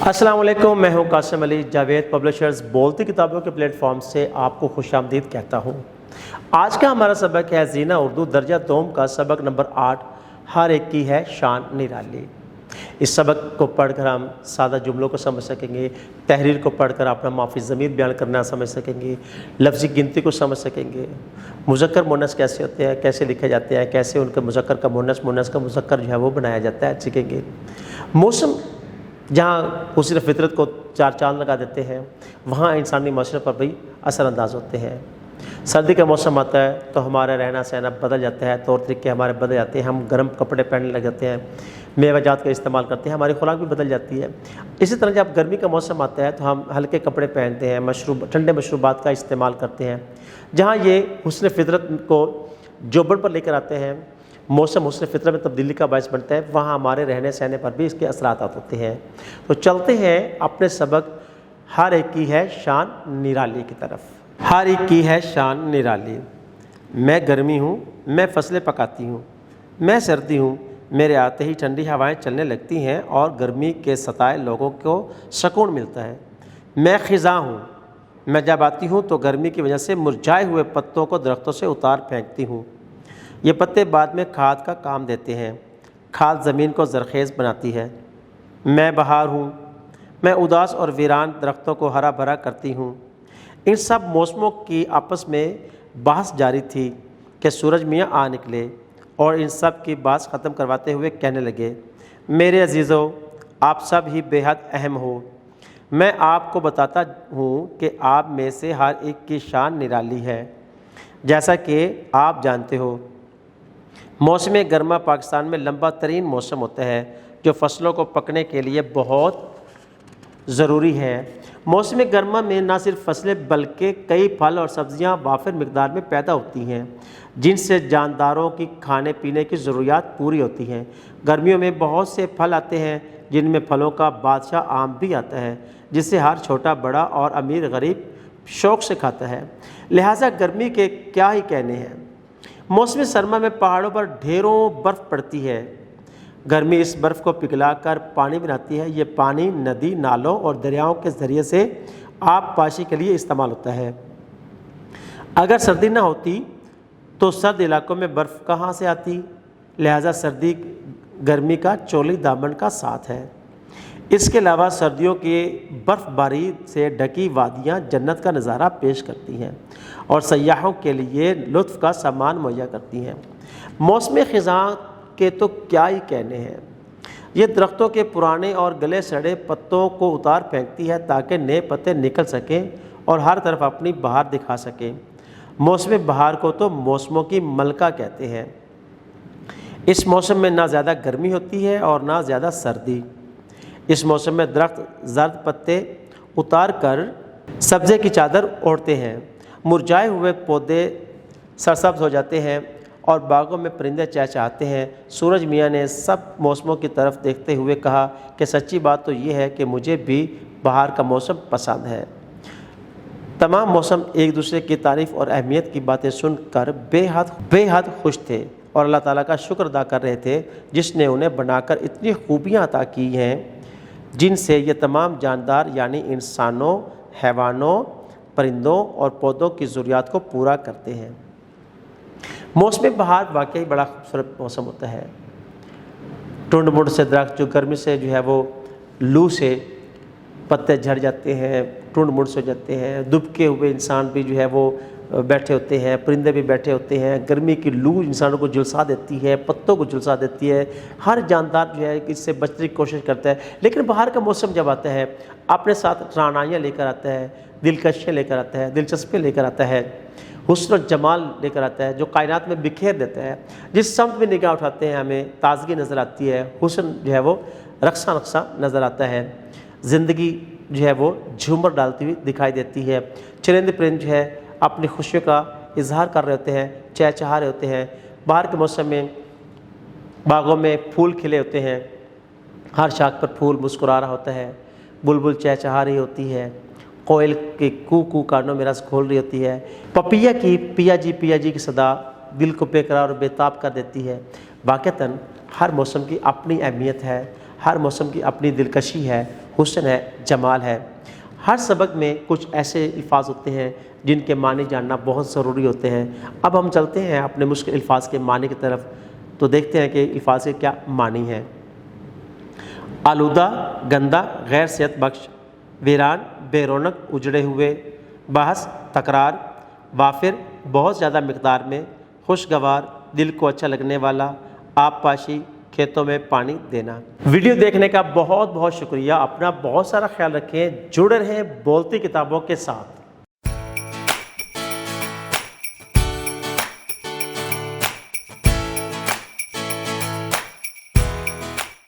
अस्सलाम वालेकुम, मैं हूं कासिम अली। जावेद पब्लिशर्स बोलती किताबों के प्लेटफॉर्म से आपको खुशामदीद कहता हूं। आज का हमारा सबक है ज़ीना उर्दू दर्जा दोम का सबक नंबर 8, हर एक की है शान निराली। इस सबक को पढ़कर हम सादा जुमलों को समझ सकेंगे, तहरीर को पढ़कर अपना माफ़ी ज़मीर बयान करना समझ सकेंगे, लफ्ज़ी गिनती को समझ सकेंगे, मुज़क्कर मुअन्नस कैसे होते हैं, कैसे लिखे जाते हैं, कैसे उनके मुज़क्कर का मुअन्नस, मुअन्नस का मुज़क्कर जो है वो बनाया जाता है, सीखेंगे। मौसम जहाँ हुस्न फितरत को चार चांद लगा देते हैं, वहाँ इंसानी माशरे पर भी असरअंदाज होते हैं। सर्दी का मौसम आता है तो हमारा रहना सहना बदल जाता है, तौर तरीके हमारे बदल जाते हैं, हम गर्म कपड़े पहनने लग जाते हैं, मेवाजात का इस्तेमाल करते हैं, हमारी खुराक भी बदल जाती है। इसी तरह जब गर्मी का मौसम आता है तो हम हल्के कपड़े पहनते हैं, ठंडे मशरूबात का इस्तेमाल करते हैं। जहाँ ये हुस्न फितरत को जोबन पर लेकर आते हैं, मौसम हुस्न फितरत में तब्दीली का बायस बनता है, वहाँ हमारे रहने सहने पर भी इसके असरात होते हैं। तो चलते हैं अपने सबक हर एक की है शान निराली की तरफ। हर एक की है शान निराली। मैं गर्मी हूँ, मैं फसलें पकाती हूँ, मैं सर्दी हूँ, मेरे आते ही ठंडी हवाएं चलने लगती हैं और गर्मी के सताए लोगों को सुकून मिलता है। मैं ख़िज़ा हूँ, मैं जब आती हूँ तो गर्मी की वजह से मुरझाए हुए पत्तों को दरख्तों से उतार फेंकती हूँ। ये पत्ते बाद में खाद का काम देते हैं, खाद ज़मीन को ज़रख़ेज़ बनाती है। मैं बहार हूँ, मैं उदास और वीरान दरख्तों को हरा भरा करती हूँ। इन सब मौसमों की आपस में बहस जारी थी कि सूरज मियाँ आ निकले और इन सब की बात ख़त्म करवाते हुए कहने लगे, मेरे अजीज़ों, आप सब ही बेहद अहम हो। मैं आपको बताता हूँ कि आप में से हर एक की शान निराली है। जैसा कि आप जानते हो, मौसम गर्मा पाकिस्तान में लंबा तरीन मौसम होता है जो फसलों को पकने के लिए बहुत ज़रूरी है। मौसम गर्मा में न सिर्फ फसलें बल्कि कई फल और सब्ज़ियाँ वाफिर मिकदार में पैदा होती हैं, जिनसे जानदारों की खाने पीने की ज़रूरियात पूरी होती हैं। गर्मियों में बहुत से फल आते हैं जिनमें फलों का बादशाह आम भी आता है, जिसे हर छोटा बड़ा और अमीर गरीब शौक़ से खाता है। लिहाजा गर्मी के क्या ही कहने हैं। मौसम सरमा में पहाड़ों पर ढेरों बर्फ़ पड़ती है। गर्मी इस बर्फ़ को पिघलाकर पानी बनाती है। ये पानी नदी, नालों और दरियाओं के ज़रिए से आब पाशी के लिए इस्तेमाल होता है। अगर सर्दी ना होती तो सर्द इलाकों में बर्फ़ कहाँ से आती? लिहाजा सर्दी गर्मी का चोली दामन का साथ है। इसके अलावा सर्दियों की बर्फ़बारी से ढकी वादियाँ जन्नत का नज़ारा पेश करती हैं और सयाहों के लिए लुत्फ़ का सामान मुहैया करती हैं। मौसम ख़िज़ा के तो क्या ही कहने हैं। ये दरख्तों के पुराने और गले सड़े पत्तों को उतार फेंकती है ताकि नए पत्ते निकल सकें और हर तरफ अपनी बहार दिखा सकें। मौसम बहार को तो मौसमों की मलका कहते हैं। इस मौसम में ना ज़्यादा गर्मी होती है और ना ज़्यादा सर्दी। इस मौसम में दरख्त जर्द पत्ते उतार कर सब्ज़े की चादर ओढ़ते हैं, मुरझाए हुए पौधे सरसब्ज हो जाते हैं और बागों में परिंदे चहचहाते हैं। सूरज मियाँ ने सब मौसमों की तरफ देखते हुए कहा कि सच्ची बात तो ये है कि मुझे भी बहार का मौसम पसंद है। तमाम मौसम एक दूसरे की तारीफ़ और अहमियत की बातें सुनकर बेहद खुश थे और अल्लाह ताला का शुक्र अदा कर रहे थे, जिसने उन्हें बनाकर इतनी खूबियाँ अता की हैं जिनसे ये तमाम जानदार यानी इंसानों, हैवानों, परिंदों और पौधों की ज़रूरियात को पूरा करते हैं। मौसम बहार वाकई बड़ा खूबसूरत मौसम होता है। टुंड मुंड से दरख्त जो गर्मी से जो है वो लू से पत्ते झड़ जाते हैं, टुंड मुंड से हो जाते हैं, दुबके हुए इंसान भी जो है वो बैठे होते हैं, परिंदे भी बैठे होते हैं। गर्मी की लू इंसानों को झुलसा देती है, पत्तों को झुलसा देती है। हर जानदार जो है इससे बचने की कोशिश करता है। लेकिन बाहर का मौसम जब आता है अपने साथ रानाइयाँ लेकर आता है, दिलकशियाँ लेकर आता है, दिलचस्पियाँ लेकर आता है, हुस्न और जमाल लेकर आता है, जो कायनात में बिखेर देता है। जिस समत में निगाह उठाते हैं हमें ताजगी नज़र आती है, हुस्न जो है वो रक्सा नक्सा नज़र आता है, ज़िंदगी जो है वो झूमर डालती हुई दिखाई देती है। चरिंद परिंद जो है अपनी खुशियों का इजहार कर रहे होते हैं, चहचहा रहे होते हैं। बाहर के मौसम में बागों में फूल खिले होते हैं, हर शाख पर फूल मुस्कुरा रहा होता है, बुलबुल चहचहा रही होती है, कोयल के कू कू कानों में रस घोल रही होती है, पपैया की पिया जी की सदा दिल को बेकरार और बेताब कर देती है। वाक़तन हर मौसम की अपनी अहमियत है, हर मौसम की अपनी दिलकशी है حسن ہے، جمال ہے۔ ہر سبق میں کچھ ایسے الفاظ ہوتے ہیں جن کے معنی جاننا بہت ضروری ہوتے ہیں۔ اب ہم چلتے ہیں اپنے مشکل الفاظ کے معنی کی طرف، تو دیکھتے ہیں کہ الفاظ کے کیا معنی ہیں۔ آلودہ، گندا، غیر صحت بخش، ویران، بے رونق، اجڑے ہوئے، بحث، تکرار، وافر، بہت زیادہ مقدار میں، خوشگوار، دل کو اچھا لگنے والا، آب پاشی، کھیتوں میں پانی دینا۔ ویڈیو دیکھنے کا بہت بہت شکریہ۔ اپنا بہت سارا خیال رکھیں، جڑے رہیں بولتی کتابوں کے ساتھ۔